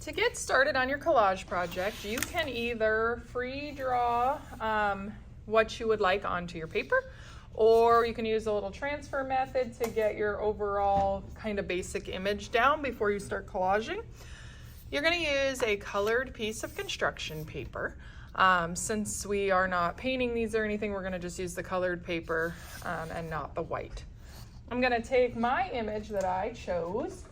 To get started on your collage project, you can either free draw what you would like onto your paper, or you can use a little transfer method to get your overall kind of basic image down before you start collaging. You're going to use a colored piece of construction paper. Since we are not painting these or anything, we're going to just use the colored paper and not the white. I'm going to take my image that I chose,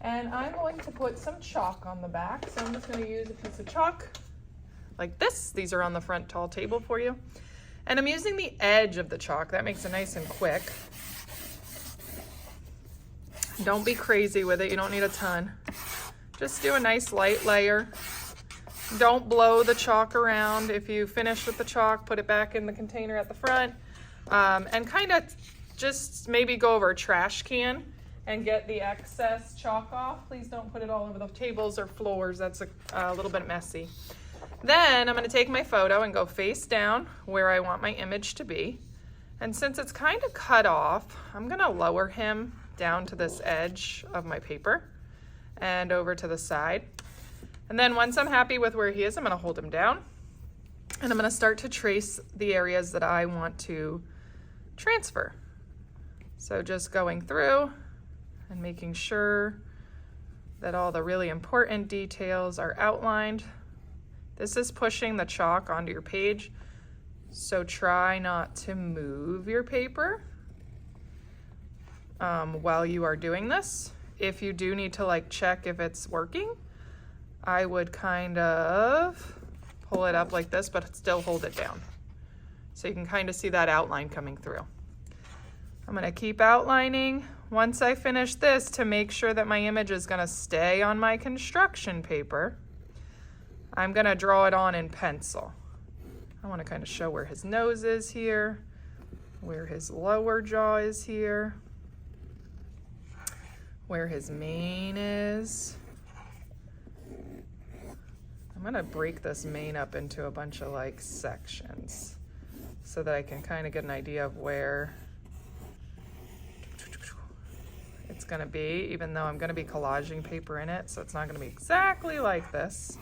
and I'm going to put some chalk on the back. So I'm just going to use a piece of chalk like this. These are on the front tall table for you. And I'm using the edge of the chalk. That makes it nice and quick. Don't be crazy with it. You don't need a ton. Just do a nice light layer. Don't blow the chalk around. If you finish with the chalk, put it back in the container at the front. And kind of just maybe go over a trash can and get the excess chalk off. Please don't put it all over the tables or floors. That's a little bit messy. Then I'm going to take my photo and go face down where I want my image to be. And since it's kind of cut off, I'm going to lower him down to this edge of my paper and over to the side. And then once I'm happy with where he is, I'm going to hold him down. And I'm going to start to trace the areas that I want to transfer. So just going through and making sure that all the really important details are outlined. This is pushing the chalk onto your page, so try not to move your paper while you are doing this. If you do need to like check if it's working, I would kind of pull it up like this, but still hold it down. So you can kind of see that outline coming through. I'm gonna keep outlining. Once I finish this, to make sure that my image is gonna stay on my construction paper, I'm gonna draw it on in pencil. I wanna kind of show where his nose is here, where his lower jaw is here, where his mane is. I'm gonna break this mane up into a bunch of like sections so that I can kind of get an idea of where it's gonna be, even though I'm gonna be collaging paper in it, so it's not gonna be exactly like this.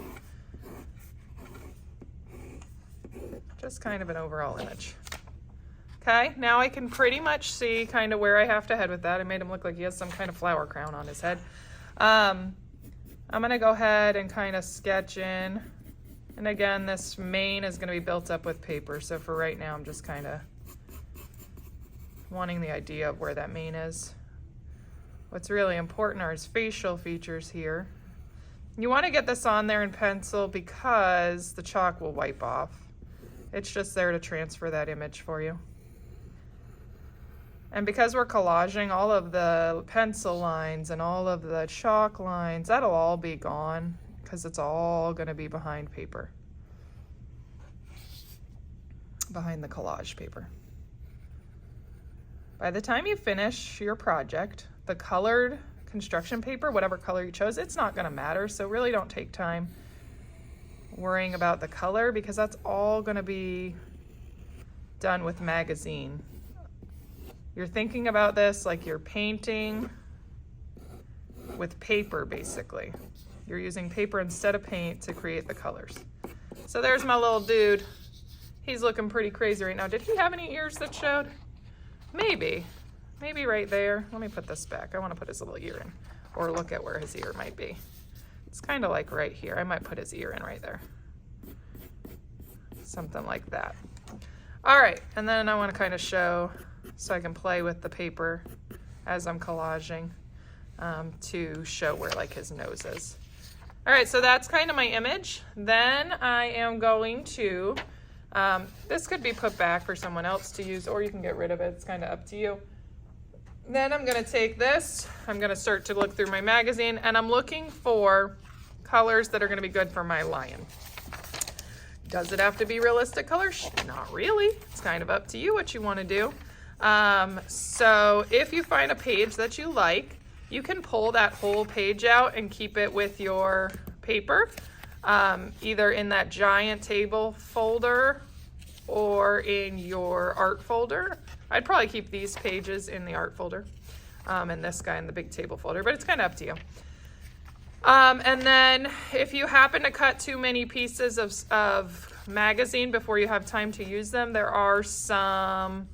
Just kind of an overall image. Okay, now I can pretty much see kind of where I have to head with that. I made him look like he has some kind of flower crown on his head. I'm gonna go ahead and kind of sketch in. And again, this mane is gonna be built up with paper. So for right now, I'm just kind of wanting the idea of where that mane is. What's really important are his facial features here. You want to get this on there in pencil because the chalk will wipe off. It's just there to transfer that image for you. And because we're collaging, all of the pencil lines and all of the chalk lines, that'll all be gone because it's all going to be behind paper, behind the collage paper. By the time you finish your project, the colored construction paper, whatever color you chose, it's not going to matter. So really don't take time worrying about the color because that's all going to be done with magazine. You're thinking about this like you're painting with paper, basically. You're using paper instead of paint to create the colors. So there's my little dude. He's looking pretty crazy right now. Did he have any ears that showed? Maybe right there. Let me put this back. I want to put his little ear in, or look at where his ear might be. It's kind of like right here. I might put his ear in right there. Something like that. All right, and then I want to kind of show, so I can play with the paper as I'm collaging to show where like his nose is. All right, so that's kind of my image. Then I am going to, this could be put back for someone else to use, or you can get rid of it. It's kind of up to you. Then I'm going to take this, I'm going to start to look through my magazine, and I'm looking for colors that are going to be good for my lion. Does it have to be realistic colors? Not really. It's kind of up to you what you want to do. So if you find a page that you like, you can pull that whole page out and keep it with your paper, either in that giant table folder or in your art folder. I'd probably keep these pages in the art folder and this guy in the big table folder, but it's kind of up to you. And then if you happen to cut too many pieces of magazine before you have time to use them, there are some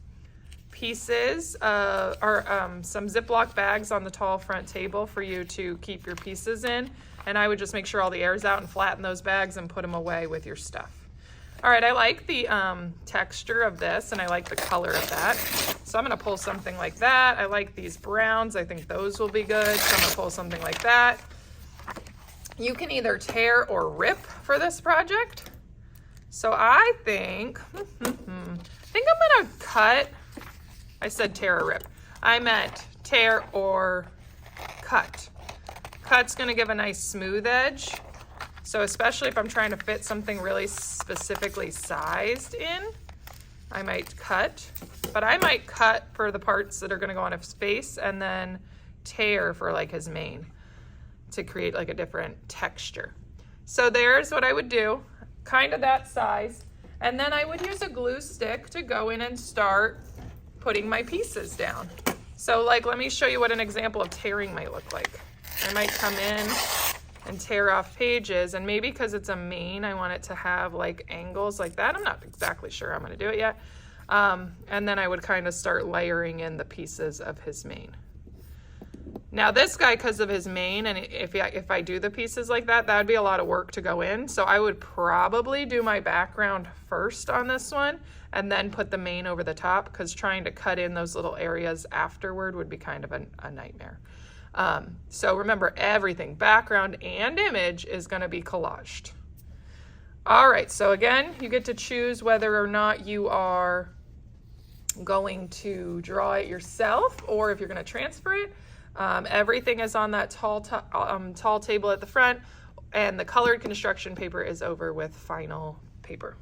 pieces or some Ziploc bags on the tall front table for you to keep your pieces in. And I would just make sure all the air's out and flatten those bags and put them away with your stuff. All right, I like the texture of this and I like the color of that. So I'm gonna pull something like that. I like these browns. I think those will be good. So I'm gonna pull something like that. You can either tear or rip for this project. So I think, I'm gonna cut. I said tear or rip. I meant tear or cut. Cut's gonna give a nice smooth edge. So especially if I'm trying to fit something really specifically sized in, I might cut. But I might cut for the parts that are gonna go on his face and then tear for like his mane to create like a different texture. So there's what I would do, kind of that size. And then I would use a glue stick to go in and start putting my pieces down. So like, let me show you what an example of tearing might look like. I might come in and tear off pages, and maybe because it's a mane, I want it to have like angles like that. I'm not exactly sure how I'm gonna do it yet. And then I would kind of start layering in the pieces of his mane. Now this guy, because of his mane, and if I do the pieces like that, that would be a lot of work to go in. So I would probably do my background first on this one and then put the mane over the top, because trying to cut in those little areas afterward would be kind of a nightmare. So remember, everything, background and image, is going to be collaged. All right, so again, you get to choose whether or not you are going to draw it yourself or if you're going to transfer it. Everything is on that tall table at the front, and the colored construction paper is over with final paper.